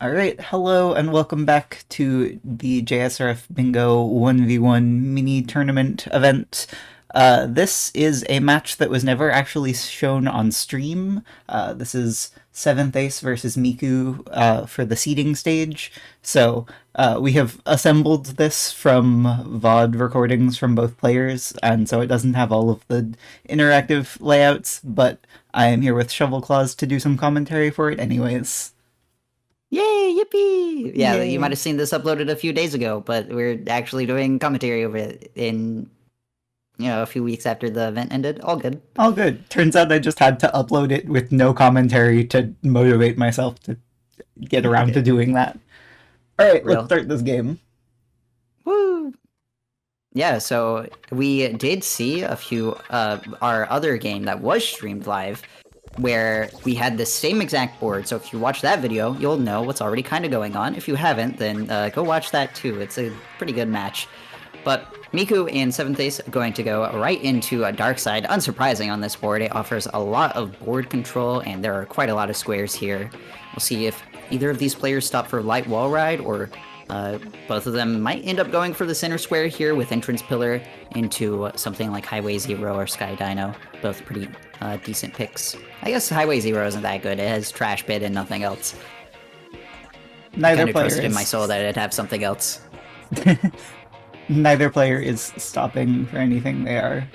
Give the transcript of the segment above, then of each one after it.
All right, hello and welcome back to the JSRF Bingo 1v1 mini tournament event. This is a match that was never actually shown on stream. This is 7thAce versus Miku for the seeding stage. So we have assembled this from VOD recordings from both players, and so it doesn't have all of the interactive layouts, but I am here with Shovel Claws to do some commentary for it anyways. Yay, yippee! Yeah, Yay. you might have seen this uploaded a few days ago, but we're actually doing commentary over it in, a few weeks after the event ended. All good. All good. Turns out I just had to upload it with no commentary to motivate myself to get around to doing that. All right, let's start this game. Woo! Yeah, so we did see a few our other game that was streamed live, where we had the same exact board. So if you watch that video, you'll know what's already kind of going on. If you haven't, then go watch that too. It's a pretty good match. But Miku and 7thAce are going to go right into a dark side. Unsurprising on this board, it offers a lot of board control, and there are quite a lot of squares here. We'll see if either of these players stop for light wall ride, or both of them might end up going for the center square here with entrance pillar into something like Highway Zero or Sky Dino. Both pretty decent picks. I guess Highway Zero isn't that good. It has Trash Bit and nothing else. Neither kind of player trusted in is... my soul that it'd have something else. Neither player is stopping for anything. They are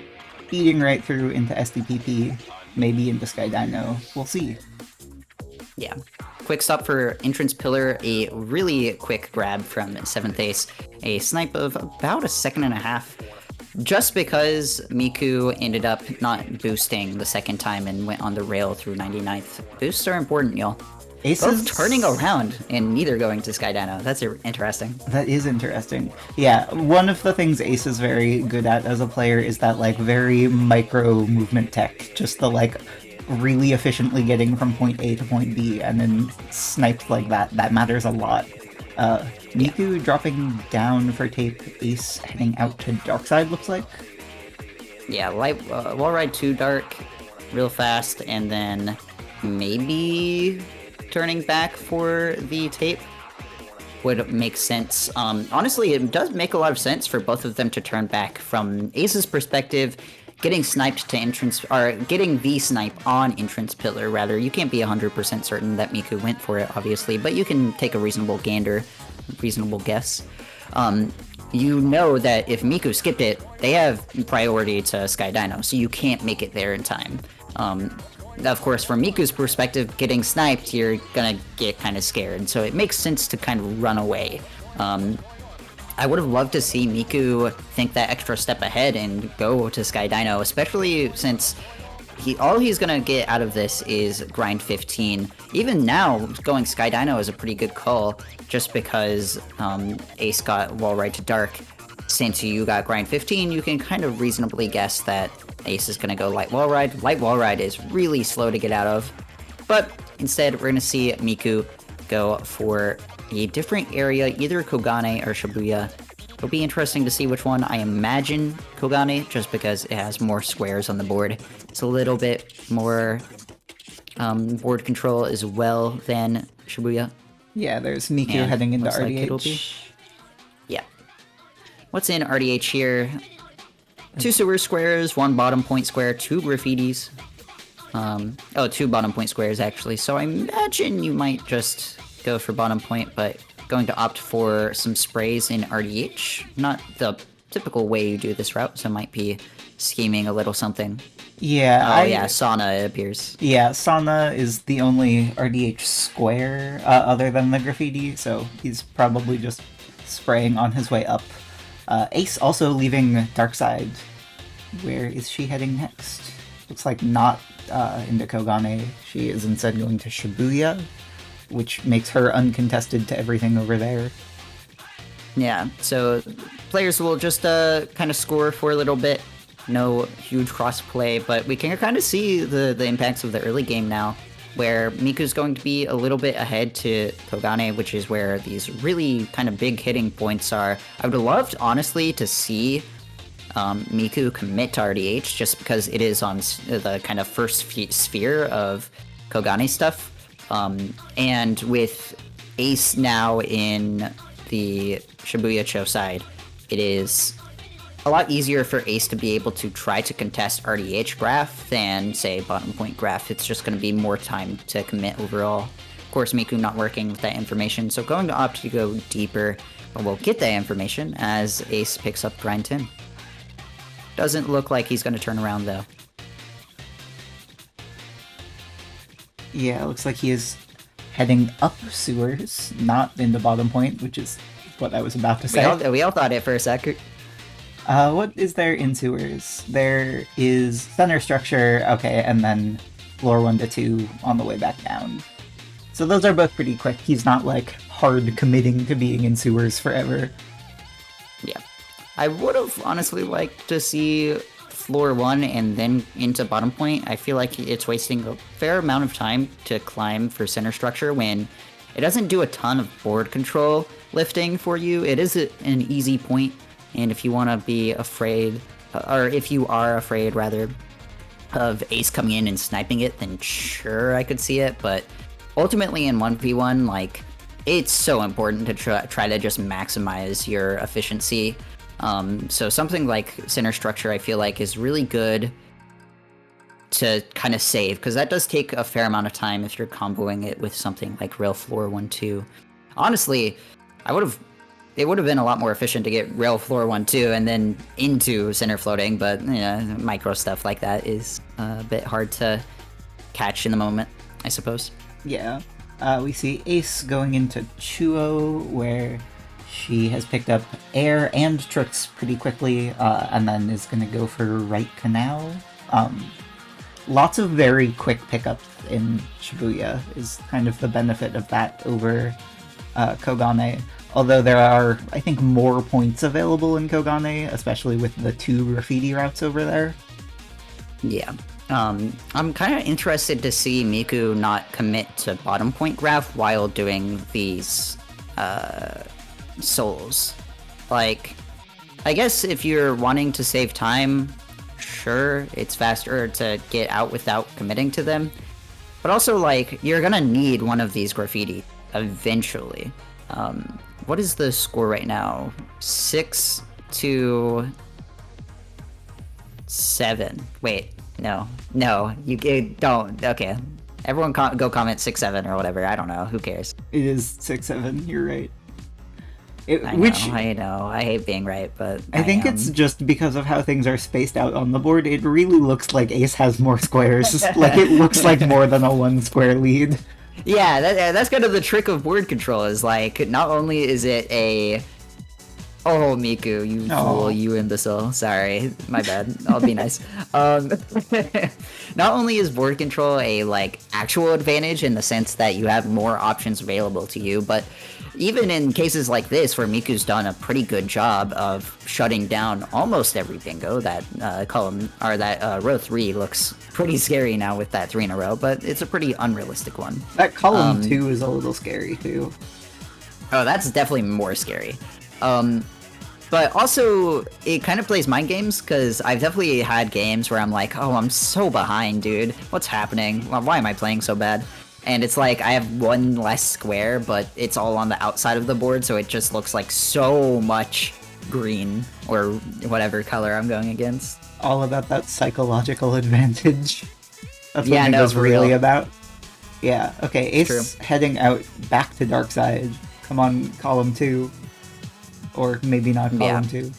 eating right through into SDPP, maybe into Sky Dino. We'll see. Yeah. Quick stop for entrance pillar, a really quick grab from 7thAce, a snipe of about a second and a half, just because Miku ended up not boosting the second time and went on the rail through 99th. Boosts are important, y'all. Aces both turning around and neither going to Sky Dino. That's interesting. That is interesting. Yeah, one of the things Ace is very good at as a player is that, like, very micro movement tech. Just the, like, really efficiently getting from point A to point B and then sniped like that. That matters a lot. Miku dropping down for tape, Ace heading out to dark side, looks like. Yeah, light wall ride to dark real fast, and then maybe turning back for the tape would make sense. Honestly, it does make a lot of sense for both of them to turn back. From Ace's perspective, getting sniped to entrance, or getting the snipe on entrance pillar, rather, you can't be 100% certain that Miku went for it, obviously, but you can take a reasonable gander, reasonable guess. You know that if Miku skipped it, they have priority to Sky Dino, so you can't make it there in time. Of course, from Miku's perspective, getting sniped, you're gonna get kind of scared, so it makes sense to kind of run away. I would have loved to see Miku think that extra step ahead and go to Sky Dino, especially since all he's gonna get out of this is grind 15. Even now, going Sky Dino is a pretty good call, just because Ace got wall ride to dark. Since you got grind 15, you can kind of reasonably guess that Ace is gonna go light wall ride. Light wall ride is really slow to get out of, but instead we're gonna see Miku go for a different area, either Kogane or Shibuya. It'll be interesting to see which one. I imagine Kogane, just because it has more squares on the board. It's a little bit more board control as well than Shibuya. Yeah, there's Miku heading into RDH. Like yeah. What's in RDH here? 2 sewer squares, 1 bottom point square, 2 graffitis. 2 bottom point squares, actually. So I imagine you might just go for bottom point, but going to opt for some sprays in RDH. Not the typical way you do this route, so might be scheming a little something. Yeah. Yeah, Sauna appears. Yeah, Sana is the only RDH square other than the graffiti, so he's probably just spraying on his way up. Ace also leaving dark side. Where is she heading next? Looks like not into Kogane. She is instead going to Shibuya, which makes her uncontested to everything over there. Yeah, so players will just kind of score for a little bit. No huge crossplay, but we can kind of see the impacts of the early game now, where Miku's going to be a little bit ahead to Kogane, which is where these really kind of big hitting points are. I would have loved, honestly, to see Miku commit to RDH, just because it is on the kind of first sphere of Kogane stuff. And with Ace now in the Shibuya Cho side, it is a lot easier for Ace to be able to try to contest RDH graph than, say, bottom point graph. It's just going to be more time to commit overall. Of course, Miku not working with that information, so going to opt to go deeper, but we'll get that information as Ace picks up Grind 10. Doesn't look like he's going to turn around, though. Yeah, it looks like he is heading up sewers, not in the bottom point, which is what I was about to say. We all thought it for a sec. What is there in sewers? There is center structure, okay, and then floor 1 to 2 on the way back down. So those are both pretty quick. He's not, like, hard committing to being in sewers forever. Yeah. I would have honestly liked to see floor 1 and then into bottom point. I feel like it's wasting a fair amount of time to climb for center structure when it doesn't do a ton of board control lifting for you. It is an easy point, and if you want to be afraid, or if you are afraid rather, of Ace coming in and sniping it, then sure, I could see it, but ultimately in 1v1, like, it's so important to try to just maximize your efficiency. So something like center structure, I feel like, is really good to kind of save, because that does take a fair amount of time if you're comboing it with something like rail floor 1-2. Honestly, it would have been a lot more efficient to get rail floor 1-2 and then into center floating, but micro stuff like that is a bit hard to catch in the moment, I suppose. Yeah. We see Ace going into Chuo, where she has picked up air and tricks pretty quickly, and then is going to go for right canal. Lots of very quick pickups in Shibuya is kind of the benefit of that over Kogane. Although there are, I think, more points available in Kogane, especially with the 2 graffiti routes over there. Yeah. I'm kind of interested to see Miku not commit to bottom point graph while doing these souls. Like, I guess if you're wanting to save time, sure, it's faster to get out without committing to them. But also, like, you're gonna need one of these graffiti eventually. What is the score right now? 6-7. Wait, no, you don't. Okay, everyone go comment 6-7 or whatever. I don't know. Who cares? It is 6-7. You're right. I know. I hate being right, but I think it's just because of how things are spaced out on the board. It really looks like Ace has more squares. Like, it looks like more than a 1 square lead. Yeah, that's kind of the trick of board control, is like, not only is it a... Oh, Miku, you fool, you imbecile. Sorry, my bad. I'll be nice. Not only is board control a, like, actual advantage in the sense that you have more options available to you, but even in cases like this, where Miku's done a pretty good job of shutting down almost every bingo, that row 3 looks pretty scary now with that 3 in a row, but it's a pretty unrealistic one. That column 2 is a little scary, too. Oh, that's definitely more scary. But also, it kind of plays mind games, because I've definitely had games where I'm like, oh, I'm so behind, dude. What's happening? Why am I playing so bad? And it's like, I have 1 less square, but it's all on the outside of the board, so it just looks like so much green, or whatever color I'm going against. All about that psychological advantage. That's what it was really about. Yeah, okay, Ace heading out back to Dark Side. Come on, column 2. Or maybe not column 2.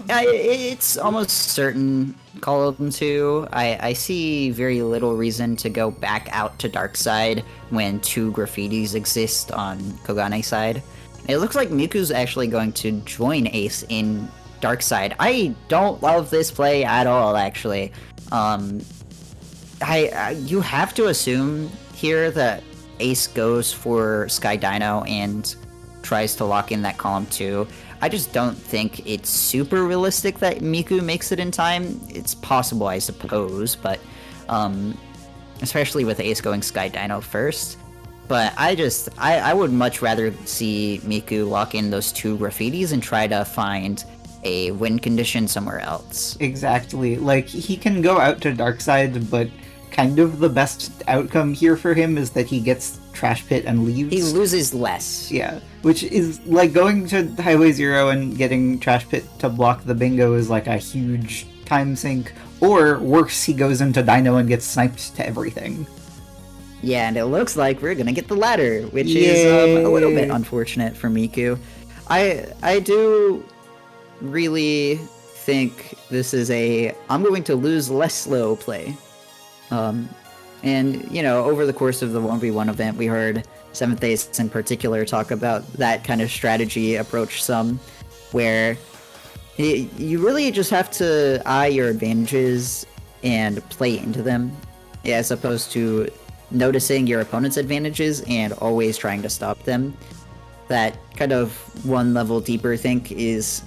It's almost certain column 2. I see very little reason to go back out to Dark Side when 2 graffitis exist on Kogane side. It looks like Miku's actually going to join Ace in Dark Side. I don't love this play at all, actually. You have to assume here that Ace goes for Sky Dino and tries to lock in that column 2. I just don't think it's super realistic that Miku makes it in time. It's possible, I suppose, but especially with Ace going Sky Dino first. But I would much rather see Miku lock in those 2 graffitis and try to find a win condition somewhere else. Exactly. Like, he can go out to Dark Side, but kind of the best outcome here for him is that he gets Trash Pit and leaves. He loses less. Yeah, which is like going to Highway 0 and getting Trash Pit to block the bingo is like a huge time sink. Or worse, he goes into Dino and gets sniped to everything. Yeah, and it looks like we're gonna get the latter, which is a little bit unfortunate for Miku. I do really think this is I'm going to lose less slow play. And, you know, over the course of the 1v1 event, we heard 7thAce in particular talk about that kind of strategy approach some, where you really just have to eye your advantages and play into them, as opposed to noticing your opponent's advantages and always trying to stop them. That kind of one level deeper think is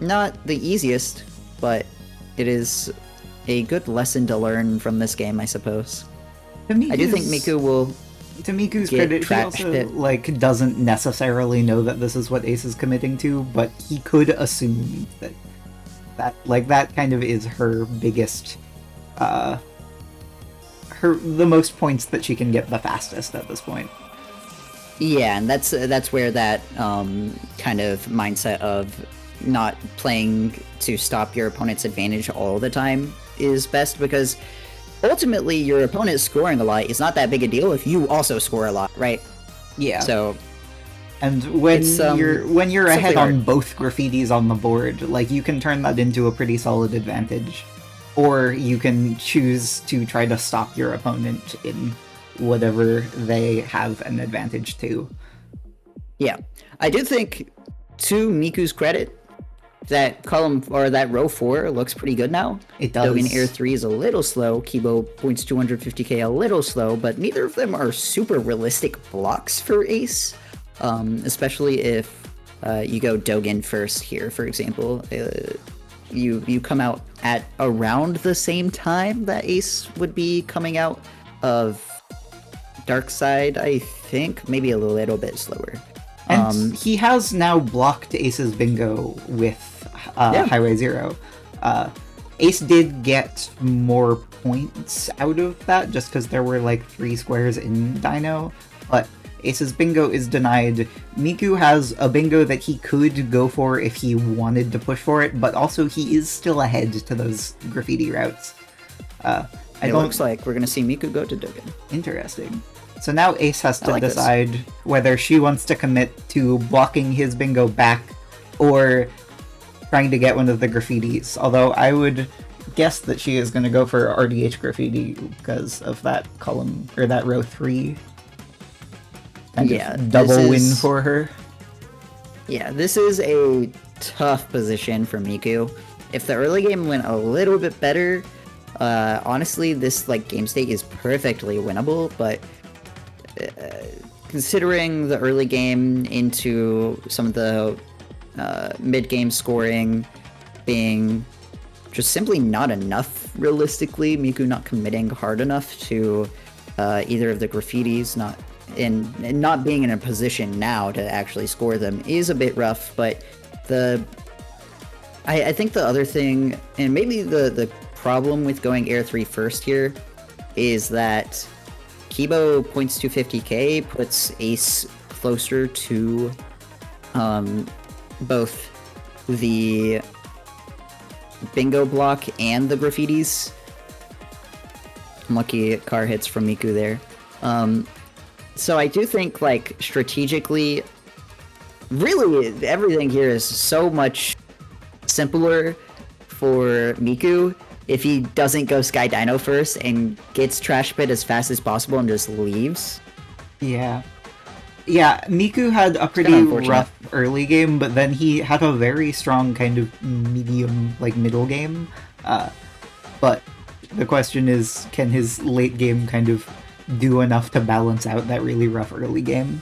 not the easiest, but it is a good lesson to learn from this game, I suppose. I do think Miku will. To Miku's credit, he also like doesn't necessarily know that this is what Ace is committing to, but he could assume that kind of is her biggest, the most points that she can get the fastest at this point. Yeah, and that's where that kind of mindset of not playing to stop your opponent's advantage all the time is best, because ultimately your opponent scoring a lot is not that big a deal if you also score a lot, right? Yeah. So, and when you're ahead on both graffitis on the board, like, you can turn that into a pretty solid advantage, or you can choose to try to stop your opponent in whatever they have an advantage to. Yeah, I do think, to Miku's credit, that column or that row 4 looks pretty good now. It does. Dogen Air 3 is a little slow. Kibo points 250k a little slow, but neither of them are super realistic blocks for Ace. Especially if you go Dogen first here, for example. You come out at around the same time that Ace would be coming out of Dark Side, I think. Maybe a little bit slower. And he has now blocked Ace's bingo with Highway 0. Ace did get more points out of that just because there were like 3 squares in Dino, but Ace's bingo is denied. Miku has a bingo that he could go for if he wanted to push for it, but also he is still ahead to those graffiti routes. It looks like we're going to see Miku go to Dogen. Interesting. So now Ace has to decide whether she wants to commit to blocking his bingo back or trying to get one of the graffitis. Although I would guess that she is going to go for RDH graffiti because of that column, or that row 3. Double win for her. Yeah, this is a tough position for Miku. If the early game went a little bit better, honestly, this game state is perfectly winnable, but considering the early game into some of the mid-game scoring being just simply not enough realistically, Miku not committing hard enough to either of the graffitis, not being in a position now to actually score them is a bit rough. But I think the other thing, and maybe the problem with going Air 3 first here, is that Kibo points 250k puts Ace closer to both the bingo block and the graffitis. Lucky car hits from Miku there. So I do think, strategically, really everything here is so much simpler for Miku if he doesn't go Sky Dino first and gets Trash Pit as fast as possible and just leaves. Yeah, Miku had a pretty rough early game, but then he had a very strong kind of medium, middle game. But the question is, can his late game kind of do enough to balance out that really rough early game?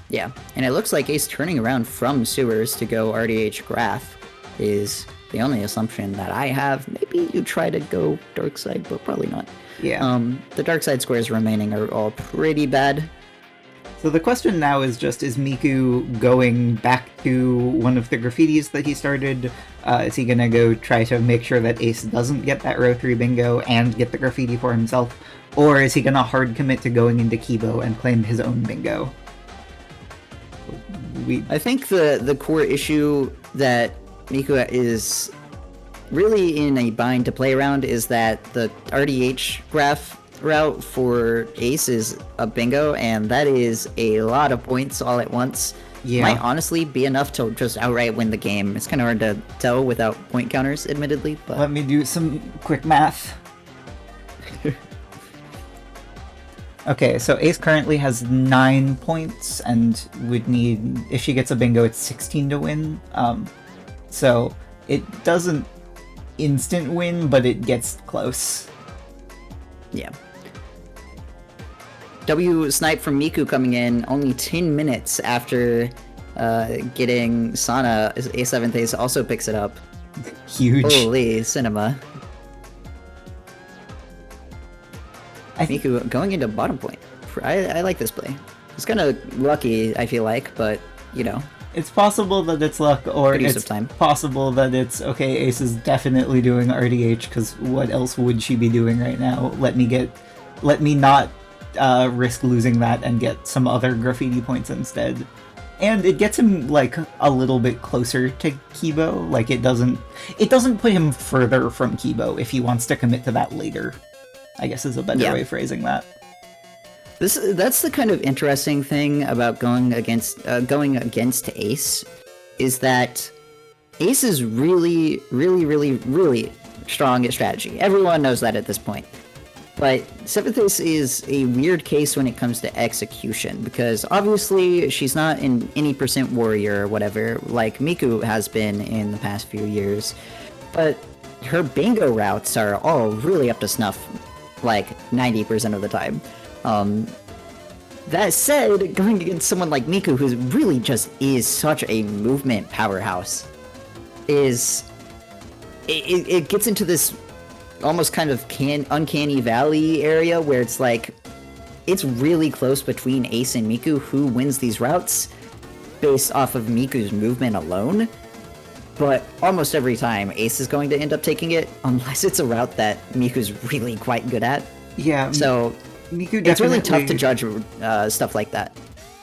Yeah, and it looks like Ace turning around from Sewers to go RDH Graph is the only assumption that I have. Maybe you try to go Dark Side, but probably not. Yeah. The Dark Side squares remaining are all pretty bad. So the question now is just, is Miku going back to one of the graffitis that he started? Is he gonna go try to make sure that Ace doesn't get that row 3 bingo and get the graffiti for himself? Or is he gonna hard commit to going into Kibo and claim his own bingo? I think the core issue that Miku is really in a bind to play around is that the RDH graph route for Ace is a bingo, and that is a lot of points all at once. Yeah. Might honestly be enough to just outright win the game. It's kind of hard to tell without point counters, admittedly. But Let me do some quick math. Okay, so Ace currently has 9 points, and would need, if she gets a bingo, it's 16 to win. So it doesn't instant win, but it gets close. yeah. W snipe from Miku coming in only 10 minutes after getting Sana. A7thAce also picks it up. Huge. Holy cinema. Miku going into bottom point. I like this play. It's kind of lucky, I feel like, but, you know. It's possible that it's luck, or Good use it's of time. possible that it's, okay, Ace is definitely doing RDH, because what else would she be doing right now? Let me not risk losing that and get some other graffiti points instead. And it gets him, like, a little bit closer to Kibo. Like, it doesn't put him further from Kibo if he wants to commit to that later, I guess is a better way of phrasing that. That's the kind of interesting thing about going against Ace, is that Ace is really, really, really, really strong at strategy. Everyone knows that at this point. But 7thAce is a weird case when it comes to execution, because obviously she's not an any percent warrior or whatever, like Miku has been in the past few years. But her bingo routes are all really up to snuff, like 90% of the time. That said, going against someone like Miku, who really just is such a movement powerhouse, it gets into this almost kind of uncanny valley area where it's like, it's really close between Ace and Miku who wins these routes based off of Miku's movement alone. But almost every time, Ace is going to end up taking it, unless it's a route that Miku's really quite good at. Yeah, so Miku it's really tough to judge stuff like that.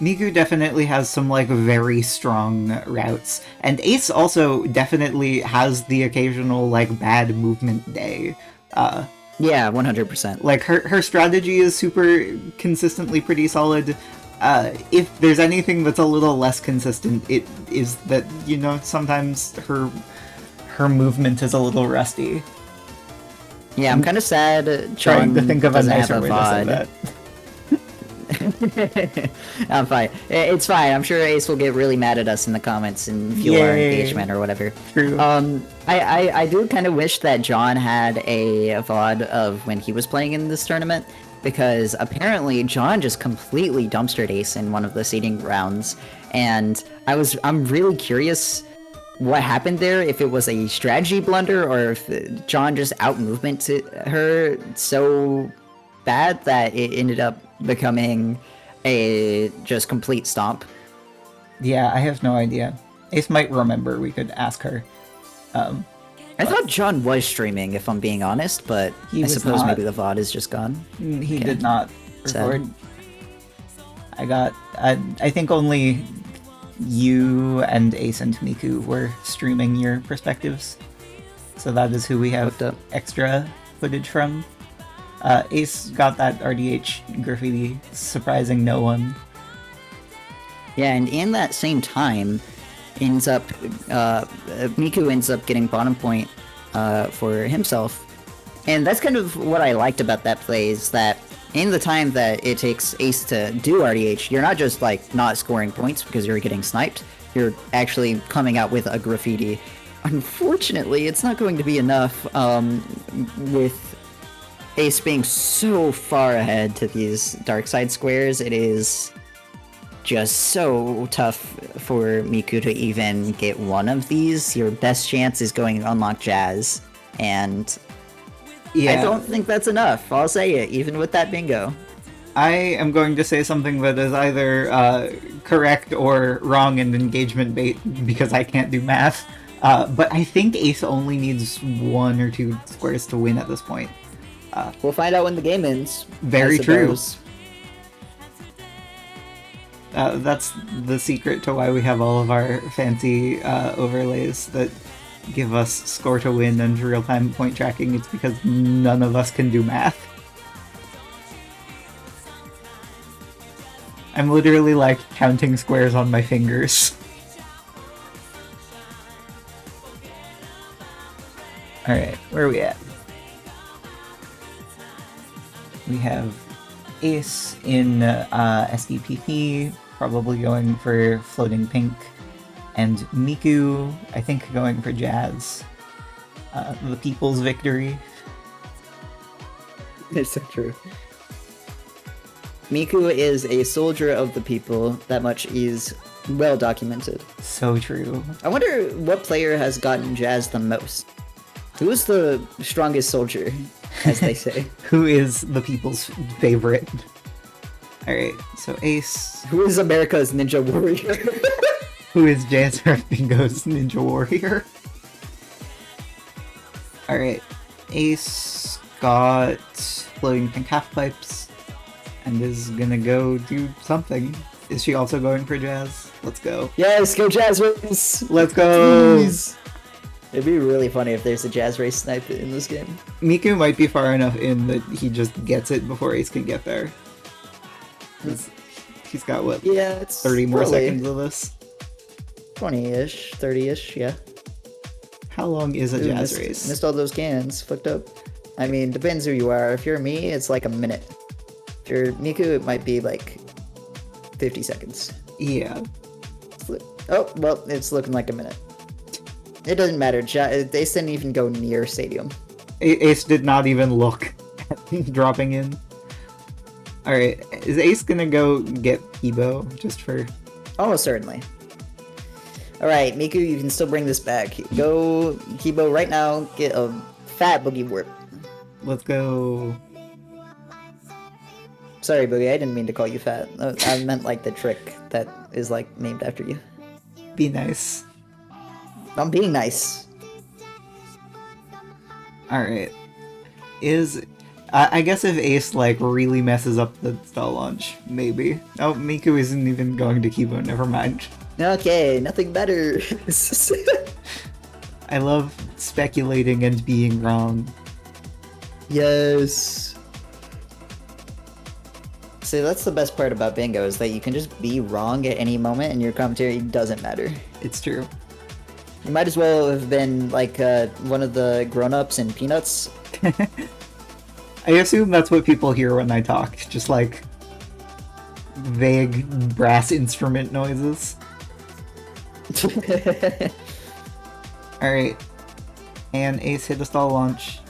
Miku definitely has some, like, very strong routes, and Ace also definitely has the occasional, like, bad movement day. Yeah, 100%. Like, her strategy is super consistently pretty solid. If there's anything that's a little less consistent, it is that, you know, sometimes her movement is a a little rusty. Yeah, I'm kind of sad Trying to think of a doesn't have nicer way to say that. I'm fine. It's fine. I'm sure Ace will get really mad at us in the comments and fuel our engagement or whatever. True. I do kind of wish that John had a VOD of when he was playing in this tournament, because apparently John just completely dumpstered Ace in one of the seeding rounds, and I'm really curious what happened there, if it was a strategy blunder or if John just out-movemented her so bad that it ended up becoming a just complete stomp. Yeah, I have no idea. Ace might remember, we could ask her. I thought John was streaming, if I'm being honest, but I suppose maybe the VOD is just gone. He did not record. I think only you and Ace and Miku were streaming your perspectives. So that is who we have extra footage from. Ace got that RDH graffiti, surprising no one. Yeah, and in that same time, Miku ends up getting bottom point for himself. And that's kind of what I liked about that play, is that in the time that it takes Ace to do RDH, you're not just, like, not scoring points because you're getting sniped, you're actually coming out with a graffiti. Unfortunately, it's not going to be enough with Ace being so far ahead to these dark side squares. It is just so tough for Miku to even get one of these. Your best chance is going to unlock Jazz, and I don't think that's enough. I'll say it, even with that bingo. I am going to say something that is either correct or wrong in engagement bait because I can't do math. But I think Ace only needs 1 or 2 squares to win at this point. We'll find out when the game ends. Very I true. suppose. That's the secret to why we have all of our fancy overlays that give us score to win and real-time point tracking. It's because none of us can do math. I'm literally like counting squares on my fingers. Alright, where are we at? We have Ace in SDPP, probably going for floating pink, and Miku, I think, going for jazz. The people's victory. It's so true. Miku is a soldier of the people. That much is well documented. So true. I wonder what player has gotten jazz the most. Who is the strongest soldier, as they say? Who is the people's favorite? Alright, so Ace. Who is America's ninja warrior? Who is JSRF Bingo's Ninja Warrior? Alright, Ace got floating pink half pipes and is gonna go do something. Is she also going for jazz? Let's go. Yes, go jazz race! Let's go! Please. It'd be really funny if there's a jazz race snipe in this game. Miku might be far enough in that he just gets it before Ace can get there. He's got, what, Yeah, it's 30 more probably seconds of this? 20-ish, 30-ish, yeah. How long is a Ooh, jazz race? Missed all those cans. Fucked up. I mean, depends who you are. If you're me, it's like a minute. If you're Miku, it might be like 50 seconds. Yeah. Oh, well, it's looking like a minute. It doesn't matter. Ace didn't even go near Stadium. Ace did not even look at dropping in. Alright, is Ace gonna go get Kibo just for... Almost certainly. Alright, Miku, you can still bring this back. Go Kibo right now, get a fat Boogie Warp. Let's go. Sorry, Boogie, I didn't mean to call you fat. I meant like the trick that is like named after you. Be nice. I'm being nice. Alright. I guess if Ace, like, really messes up the stall launch, maybe. Oh, Miku isn't even going to Kibo, never mind. Okay, nothing better. I love speculating and being wrong. Yes. See, that's the best part about bingo, is that you can just be wrong at any moment and your commentary doesn't matter. It's true. You might as well have been like one of the grown-ups in Peanuts. I assume that's what people hear when I talk, just like vague brass instrument noises. Alright. And Ace hit a stall launch.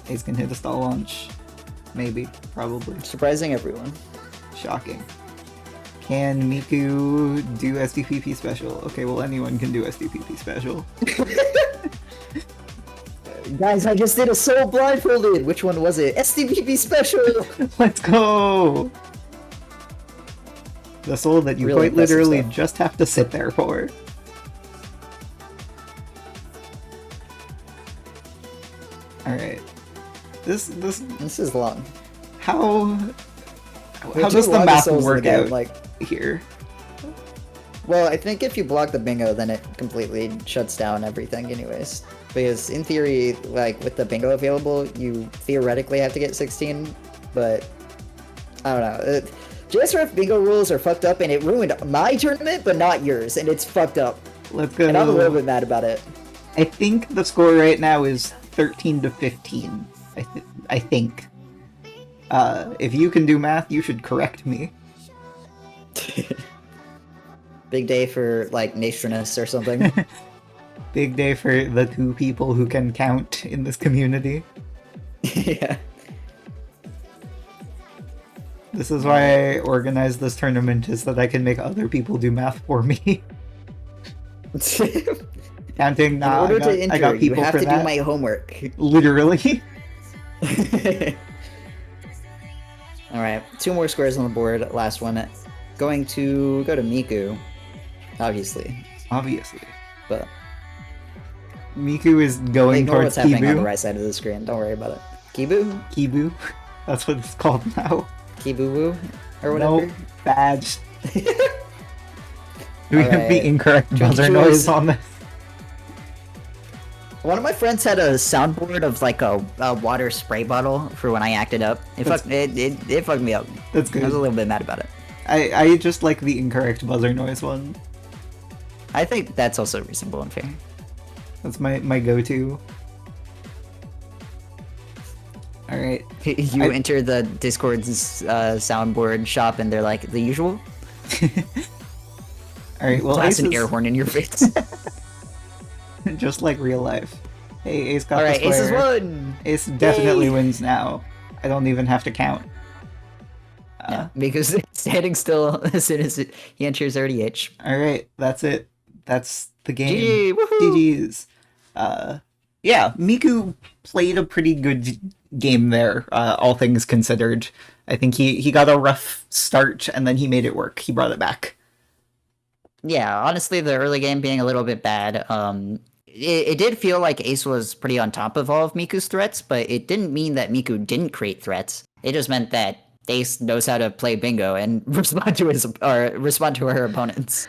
Ace can hit a stall launch. Maybe. Probably. Surprising everyone. Shocking. Can Miku do SDPP special? Okay, well anyone can do SDPP special. Guys, I just did a soul blindfolded! Which one was it? SDPP special! Let's go! The soul that you Really quite literally stuff. just have to sit there for. Alright. This This is long. how We have does two the longest math souls in work the game, out like, here? well, I think if you block the bingo, then it completely shuts down everything anyways. Because in theory, like, with the bingo available, you theoretically have to get 16, but I don't know. JSRF bingo rules are fucked up, and it ruined my tournament, but not yours, and it's fucked up. Let's go. And I'm a little bit mad about it. I think the score right now is 13 to 15. I think. If you can do math, you should correct me. Big day for, like, Nationalists or something. Big day for the 2 people who can count in this community. Yeah. This is why I organized this tournament, is that I can make other people do math for me. Counting, nah, In order to enter, I got you people have for to that. do my homework. Literally. All right, 2 more squares on the board. Last one, going to go to Miku, obviously, Obviously. but Miku is going ignore towards what's happening on the Kibu. right side of the screen. Don't worry about it. Kibu, Kibu. That's what it's called now. Kibu, or whatever. No badge. We have the Alright. incorrect buzzer Choose- noise on this. One of my friends had a soundboard of like a water spray bottle for when I acted up. It fucked me up. That's I good. was a little bit mad about it. I just like the incorrect buzzer noise one. I think that's also reasonable and fair. That's my go-to. Alright. You enter the Discord's soundboard shop and they're like, the usual? Alright, well, Blast Ace an is air horn in your face. just like real life. Hey, Ace got Alright, the Ace square. is won! Ace definitely Yay! wins now. I don't even have to count. Yeah, because it's standing still as soon as he enters RDH. Alright, that's it. That's the game. GG, woohoo! GG's. Yeah, Miku played a pretty good game there, all things considered. I think he got a rough start, and then he made it work. He brought it back. Yeah, honestly, the early game being a little bit bad. It did feel like Ace was pretty on top of all of Miku's threats, but it didn't mean that Miku didn't create threats. It just meant that Ace knows how to play bingo and respond to her opponents.